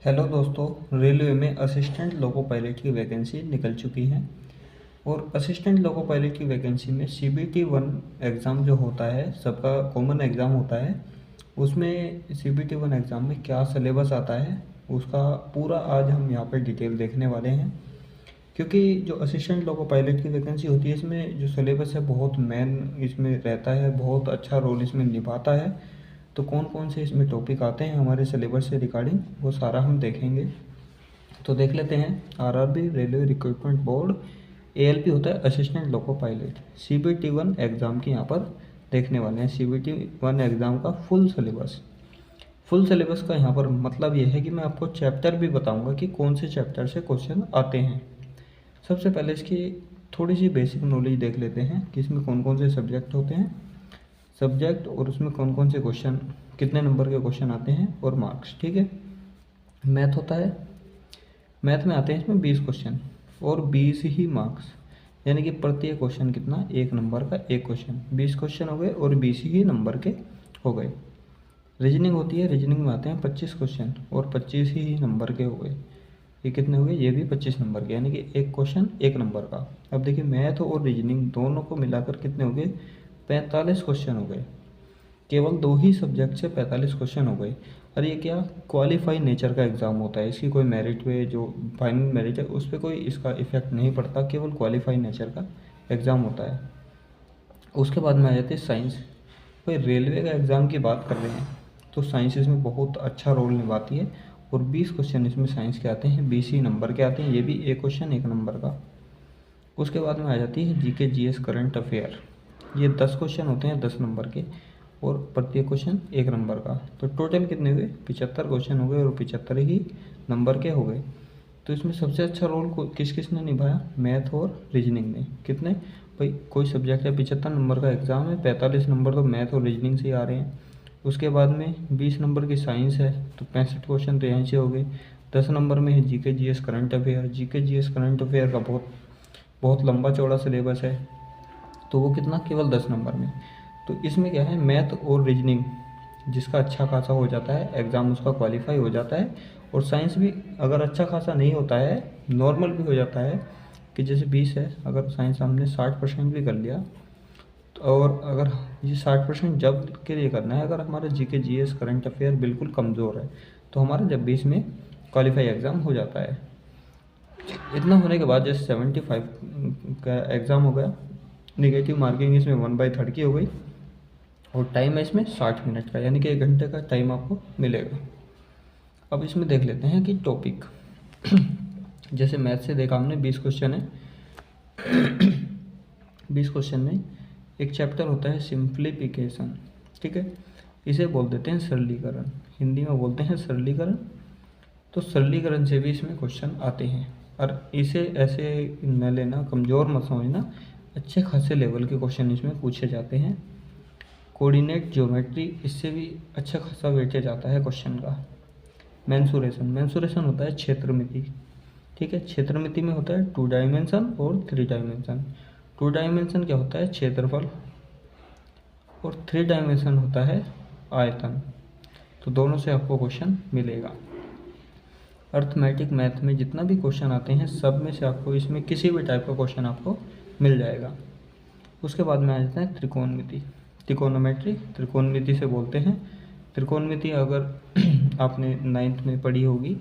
Hello दोस्तों, railway में assistant loco pilot की वैकेंसी निकल चुकी है। और असिस्टेंट लोको पायलट की वैकेंसी में CBT-1 एग्ज़ाम जो होता है, सबका कॉमन एग्ज़ाम होता है। उसमें CBT-1 एग्ज़ाम में क्या सिलेबस आता है उसका पूरा आज हम यहाँ पर डिटेल देखने वाले हैं। क्योंकि जो असिस्टेंट लोको पायलट की वैकेंसी होती है, इसमें जो सिलेबस है बहुत मेन इसमें रहता है, बहुत अच्छा रोल इसमें निभाता है। तो कौन कौन से इसमें टॉपिक आते हैं हमारे सिलेबस से रिगार्डिंग, वो सारा हम देखेंगे। तो देख लेते हैं। RRB railway recruitment board, ALP होता है assistant loco pilot. CBT-1 exam की यहाँ पर देखने वाले हैं। CBT-1 एग्ज़ाम का फुल सिलेबस का यहाँ पर मतलब ये है कि मैं आपको चैप्टर भी बताऊंगा कि कौन से चैप्टर से क्वेश्चन आते हैं। सबसे पहले इसकी थोड़ी सी बेसिक नॉलेज देख लेते हैं कि इसमें कौन कौन से सब्जेक्ट होते हैं, सब्जेक्ट और उसमें कौन कौन से क्वेश्चन, कितने नंबर के क्वेश्चन आते हैं और मार्क्स। ठीक है। मैथ होता है, मैथ में आते हैं इसमें 20 क्वेश्चन और 20 ही मार्क्स, यानी कि प्रत्येक क्वेश्चन कितना, 1 नंबर का एक क्वेश्चन। 20 क्वेश्चन हो गए और 20 ही नंबर के हो गए। रीजनिंग होती है, रीजनिंग में आते हैं 25 क्वेश्चन और 25 ही नंबर के हो गए। ये कितने हो गए, ये भी 25 नंबर के, यानी कि एक क्वेश्चन 1 नंबर का। अब देखिए मैथ और रीजनिंग दोनों को मिलाकर कितने हो गए, 45 क्वेश्चन हो गए। केवल 2 ही सब्जेक्ट से 45 क्वेश्चन हो गए। और ये क्या क्वालिफाई नेचर का एग्ज़ाम होता है, इसकी कोई मेरिट पे जो फाइनल मेरिट है उस पर कोई इसका इफेक्ट नहीं पड़ता, केवल क्वालिफाई नेचर का एग्ज़ाम होता है। उसके बाद में आ जाती है साइंस। भाई रेलवे का एग्ज़ाम की बात कर रहे हैं तो साइंस इसमें बहुत अच्छा रोल निभाती है। और 20 क्वेश्चन इसमें साइंस के आते हैं, 20 ही नंबर के आते हैं, ये भी एक क्वेश्चन 1 नंबर का। उसके बाद में आ जाती है GK GS करंट अफेयर। ये 10 क्वेश्चन होते हैं 10 नंबर के और प्रत्येक क्वेश्चन 1 नंबर का। तो टोटल कितने हुए, 75 क्वेश्चन हो गए और 75 ही नंबर के हो गए। तो इसमें सबसे अच्छा रोल किस किस ने निभाया, मैथ और रीजनिंग ने। कितने, भाई कोई सब्जेक्ट है 75 नंबर का एग्ज़ाम है, 45 नंबर तो मैथ और रीजनिंग से ही आ रहे हैं। उसके बाद में 20 नंबर की साइंस है तो 65 क्वेश्चन तो यहीं से हो गए। 10 नंबर में है GK GS current affair. GK GS current affair का बहुत बहुत लंबा चौड़ा सिलेबस है, तो वो कितना, केवल 10 नंबर में। तो इसमें क्या है, मैथ और रीजनिंग जिसका अच्छा खासा हो जाता है एग्ज़ाम, उसका क्वालिफाई हो जाता है। और साइंस भी अगर अच्छा खासा नहीं होता है, नॉर्मल भी हो जाता है, कि जैसे 20 है, अगर साइंस हमने 60% भी कर लिया तो, और अगर ये 60% जब के लिए करना है, अगर हमारा GK GS करंट अफेयर बिल्कुल कमज़ोर है तो हमारा जब 20 में क्वालिफाई एग्ज़ाम हो जाता है। इतना होने के बाद जैसे 75 का एग्ज़ाम हो गया, निगेटिव मार्किंग इसमें 1/3 की हो गई और टाइम है इसमें 60 मिनट का, यानी कि 1 घंटे का टाइम आपको मिलेगा। अब इसमें देख लेते हैं कि टॉपिक जैसे मैथ से देखा हमने 20 क्वेश्चन है। 20 क्वेश्चन में एक चैप्टर होता है सिंप्लीफिकेशन। ठीक है, इसे बोल देते हैं सरलीकरण, हिंदी में बोलते हैं सरलीकरण। तो सरलीकरण से भी इसमें क्वेश्चन आते हैं। और इसे ऐसे न लेना, कमज़ोर मत समझना, अच्छे खासे लेवल के क्वेश्चन इसमें पूछे जाते हैं। कोऑर्डिनेट ज्योमेट्री, इससे भी अच्छा खासा वेटेज आता है क्वेश्चन का। मेंसुरेशन होता है क्षेत्रमिति। ठीक है, क्षेत्रमिति में होता है 2 डायमेंशन और 3 डायमेंशन। 2 डायमेंशन क्या होता है, क्षेत्रफल, और 3 डायमेंशन होता है आयतन। तो दोनों से आपको क्वेश्चन मिलेगा। अर्थमेटिक मैथ में जितना भी क्वेश्चन आते हैं सब में से आपको इसमें किसी भी टाइप का क्वेश्चन आपको मिल जाएगा। उसके बाद में आ जाता है त्रिकोणमिति, त्रिकोणोमेट्री, त्रिकोणमिति से बोलते हैं। त्रिकोणमिति अगर आपने 9th में पढ़ी होगी,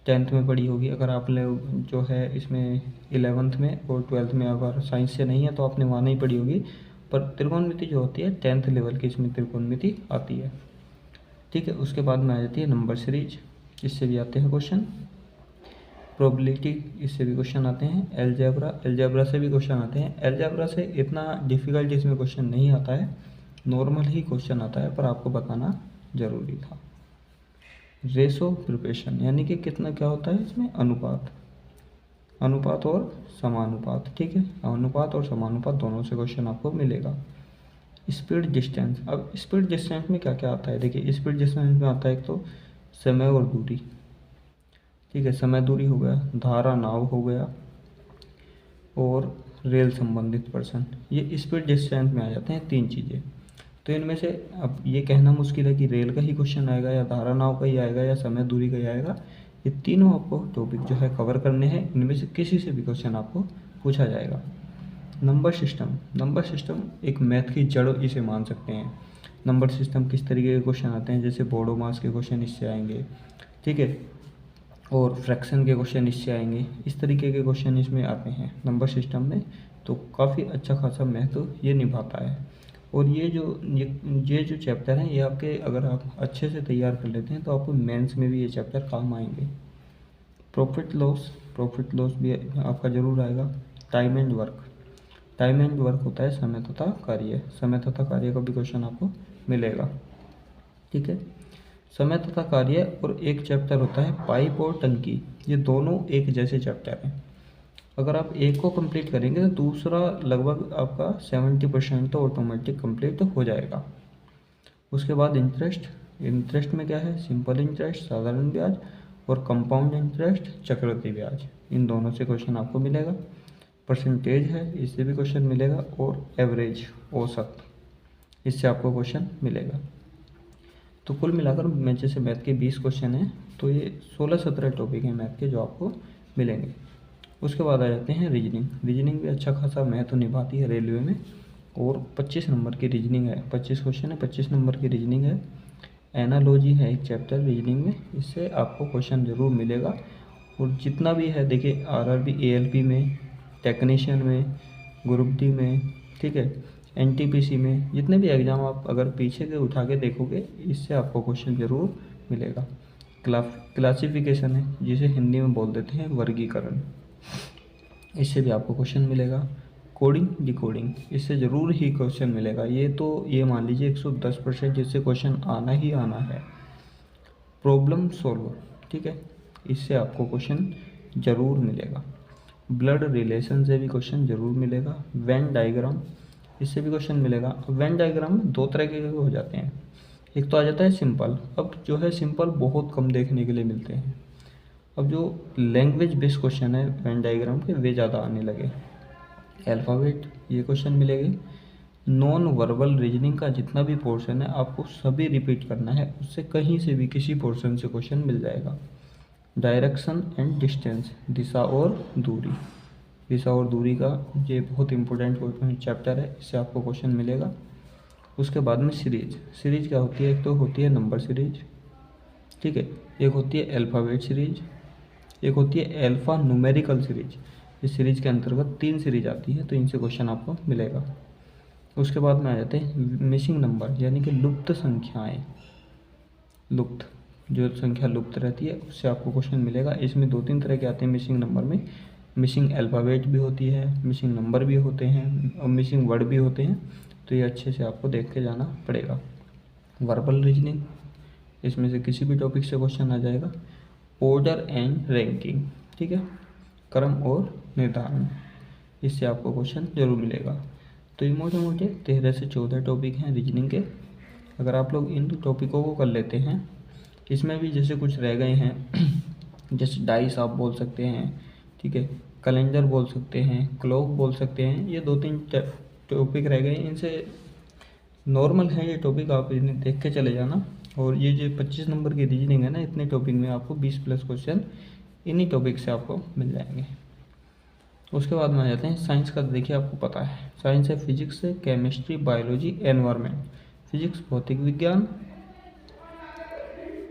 10th में पढ़ी होगी, अगर आप लोग जो है इसमें 11th में और 12th में अगर साइंस से नहीं है तो आपने वहाँ नहीं पढ़ी होगी। पर त्रिकोणमिति जो होती है 10th लेवल की इसमें त्रिकोणमिति आती है। ठीक है, उसके बाद में आ जाती है नंबर सीरीज, इससे भी आते हैं क्वेश्चन। प्रोबेबिलिटी, इससे भी क्वेश्चन आते हैं। अलजेब्रा से भी क्वेश्चन आते हैं। अलजेब्रा से इतना डिफ़िकल्ट इसमें क्वेश्चन नहीं आता है, नॉर्मल ही क्वेश्चन आता है, पर आपको बताना ज़रूरी था। रेशो प्रिपरेशन, यानी कि कितना क्या होता है इसमें, अनुपात, अनुपात और समानुपात। ठीक है, अनुपात और समानुपात दोनों से क्वेश्चन आपको मिलेगा। स्पीड डिस्टेंस, अब स्पीड डिस्टेंस में क्या क्या आता है, देखिए स्पीड डिस्टेंस में आता है एक तो समय और दूरी। ठीक है, समय दूरी हो गया, धारा नाव हो गया, और रेल संबंधित पर्सन। ये स्पीड डिस्टेंस में आ जाते हैं 3 चीज़ें। तो इनमें से अब ये कहना मुश्किल है कि रेल का ही क्वेश्चन आएगा या धारानाव का ही आएगा या समय दूरी का ही आएगा। ये तीनों आपको टॉपिक जो है कवर करने हैं, इनमें से किसी से भी क्वेश्चन आपको पूछा जाएगा। नंबर सिस्टम एक मैथ की जड़ इसे मान सकते हैं। नंबर सिस्टम किस तरीके के क्वेश्चन आते हैं, जैसे बोर्डो मास के क्वेश्चन इससे आएंगे, ठीक है, और फ्रैक्शन के क्वेश्चन इससे आएंगे। इस तरीके के क्वेश्चन इसमें आते हैं नंबर सिस्टम में, तो काफ़ी अच्छा खासा महत्व ये निभाता है। और ये जो चैप्टर हैं, ये आपके अगर आप अच्छे से तैयार कर लेते हैं तो आपको मेंस में भी ये चैप्टर काम आएंगे। प्रॉफिट लॉस भी आपका ज़रूर आएगा। टाइम एंड वर्क होता है समय तथा कार्य का भी क्वेश्चन आपको मिलेगा, ठीक है। समय तथा कार्य और एक चैप्टर होता है पाइप और टंकी, ये दोनों एक जैसे चैप्टर हैं। अगर आप एक को कंप्लीट करेंगे तो दूसरा लगभग आपका 70% तो ऑटोमेटिक कंप्लीट हो जाएगा। उसके बाद इंटरेस्ट में क्या है, सिंपल इंटरेस्ट साधारण ब्याज और कंपाउंड इंटरेस्ट चक्रवृद्धि ब्याज, इन दोनों से क्वेश्चन आपको मिलेगा। परसेंटेज है, इससे भी क्वेश्चन मिलेगा, और एवरेज औसत, इससे आपको क्वेश्चन मिलेगा। तो कुल मिलाकर मैं जैसे मैथ के 20 क्वेश्चन हैं, तो ये 16-17 टॉपिक हैं मैथ के जो आपको मिलेंगे। उसके बाद आ जाते हैं रीजनिंग भी अच्छा खासा महत्व निभाती है रेलवे में, और 25 नंबर की रीजनिंग है। 25 क्वेश्चन है, 25 नंबर की रीजनिंग है। एनालॉजी है एक चैप्टर रीजनिंग में, इससे आपको क्वेश्चन ज़रूर मिलेगा। और जितना भी है देखिए, आरआरबी एएलपी में, टेक्नीशियन में, ग्रुप डी में, ठीक है, एनटीपीसी में, जितने भी एग्ज़ाम आप अगर पीछे के उठा के देखोगे, इससे आपको क्वेश्चन ज़रूर मिलेगा। क्लासिफिकेशन है, जिसे हिंदी में बोल देते हैं वर्गीकरण, इससे भी आपको क्वेश्चन मिलेगा। कोडिंग डिकोडिंग, इससे ज़रूर ही क्वेश्चन मिलेगा। ये मान लीजिए 110% जिससे क्वेश्चन आना ही आना है। प्रॉब्लम सॉल्वर, ठीक है, इससे आपको क्वेश्चन ज़रूर मिलेगा। ब्लड रिलेशन से भी क्वेश्चन ज़रूर मिलेगा। वेन डायग्राम, इससे भी क्वेश्चन मिलेगा। वेन डायग्राम में दो तरह के हो जाते हैं, एक तो आ जाता है सिंपल। अब जो है सिंपल बहुत कम देखने के लिए मिलते हैं। अब जो लैंग्वेज बेस्ड क्वेश्चन है वेन डायग्राम के, वे ज़्यादा आने लगे। अल्फ़ाबेट, ये क्वेश्चन मिलेंगे। नॉन वर्बल रीजनिंग का जितना भी पोर्शन है आपको सभी रिपीट करना है, उससे कहीं से भी किसी पोर्शन से क्वेश्चन मिल जाएगा। डायरेक्शन एंड डिस्टेंस, दिशा और दूरी का ये बहुत इंपॉर्टेंट चैप्टर है, इससे आपको क्वेश्चन मिलेगा। उसके बाद में सीरीज क्या होती है, एक तो होती है नंबर सीरीज, ठीक है, एक होती है अल्फ़ाबेट सीरीज, एक होती है अल्फ़ा न्यूमेरिकल सीरीज। इस सीरीज के अंतर्गत 3 सीरीज आती है, तो इनसे क्वेश्चन आपको मिलेगा। उसके बाद में आ जाते हैं मिसिंग नंबर, यानी कि लुप्त संख्याएं। जो संख्या लुप्त रहती है उससे आपको क्वेश्चन मिलेगा। इसमें 2-3 तरह के आते हैं मिसिंग नंबर में। मिसिंग अल्फ़ाबेट भी होती है, मिसिंग नंबर भी होते हैं, और मिसिंग वर्ड भी होते हैं, तो ये अच्छे से आपको देख के जाना पड़ेगा। वर्बल रीजनिंग, इसमें से किसी भी टॉपिक से क्वेश्चन आ जाएगा। ऑर्डर एंड रैंकिंग, ठीक है, क्रम और निर्धारण, इससे आपको क्वेश्चन जरूर मिलेगा। तो ये मोटे मोटे 13 से 14 टॉपिक हैं रीजनिंग के। अगर आप लोग इन टॉपिकों को कर लेते हैं, इसमें भी जैसे कुछ रह गए हैं जैसे डाइस आप बोल सकते हैं, ठीक है, कैलेंडर बोल सकते हैं, क्लॉक बोल सकते हैं, ये 2-3 टॉपिक रह गए। इनसे नॉर्मल है ये टॉपिक, आप इन्हें देख के चले जाना। और ये जो 25 नंबर की रीजनिंग है ना, इतने टॉपिक में आपको 20+ क्वेश्चन इन्हीं टॉपिक से आपको मिल जाएंगे। उसके बाद में आ जाते हैं साइंस का। देखिए आपको पता है साइंस है फिजिक्स है, केमिस्ट्री, बायोलॉजी, एनवायरनमेंट। फिजिक्स भौतिक विज्ञान,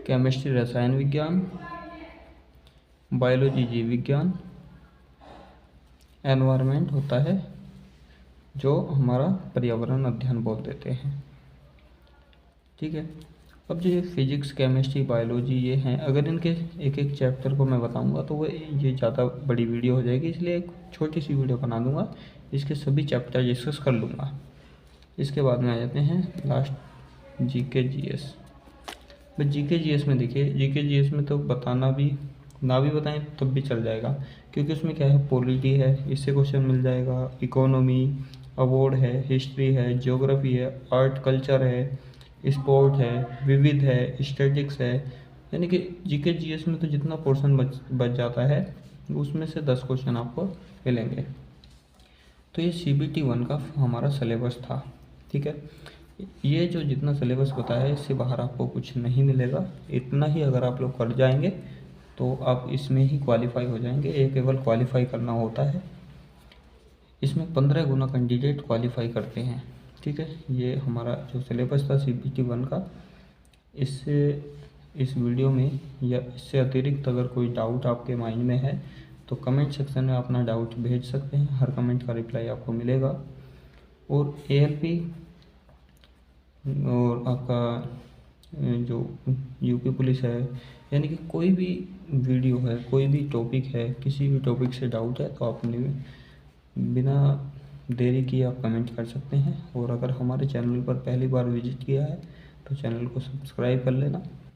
केमिस्ट्री रसायन विज्ञान, बायोलॉजी जीव विज्ञान, एनवायरनमेंट होता है जो हमारा पर्यावरण अध्ययन बोल देते हैं, ठीक है। अब जो ये फिजिक्स, केमिस्ट्री, बायोलॉजी ये हैं, अगर इनके एक एक चैप्टर को मैं बताऊंगा तो वो ये ज़्यादा बड़ी वीडियो हो जाएगी, इसलिए एक छोटी सी वीडियो बना दूंगा, इसके सभी चैप्टर डिस्कस कर लूँगा। इसके बाद में आ जाते हैं लास्ट जीके जीएस। बस जीके जीएस में देखिए, जीके जीएस में तो बताना भी ना भी बताएं तब भी चल जाएगा, क्योंकि उसमें क्या है, पॉलिटी है, इससे क्वेश्चन मिल जाएगा, इकोनॉमी, अवार्ड है, हिस्ट्री है, ज्योग्राफी है, आर्ट कल्चर है, स्पोर्ट है, विविध है, स्टैटिक्स है। यानी कि जीके जीएस में तो जितना पोर्शन बच जाता है उसमें से 10 क्वेश्चन आपको मिलेंगे। तो ये CBT 1 का हमारा सिलेबस था, ठीक है। ये जो जितना सिलेबस बताया है इससे बाहर आपको कुछ नहीं मिलेगा। इतना ही अगर आप लोग कर जाएंगे तो आप इसमें ही क्वालिफाई हो जाएंगे। ये केवल क्वालिफाई करना होता है। इसमें 15 गुना कैंडिडेट क्वालिफाई करते हैं। ठीक है, ये हमारा जो सिलेबस था CBT 1 का। इससे इस वीडियो में या इससे अतिरिक्त अगर कोई डाउट आपके माइंड में है तो कमेंट सेक्शन में अपना डाउट भेज सकते हैं। हर कमेंट का रिप्लाई आपको मिलेगा। और ALP और आपका जो यूपी पुलिस है, यानी कि कोई भी वीडियो है, कोई भी टॉपिक है, किसी भी टॉपिक से डाउट है तो आप बिना देरी किए आप कमेंट कर सकते हैं। और अगर हमारे चैनल पर पहली बार विजिट किया है तो चैनल को सब्सक्राइब कर लेना।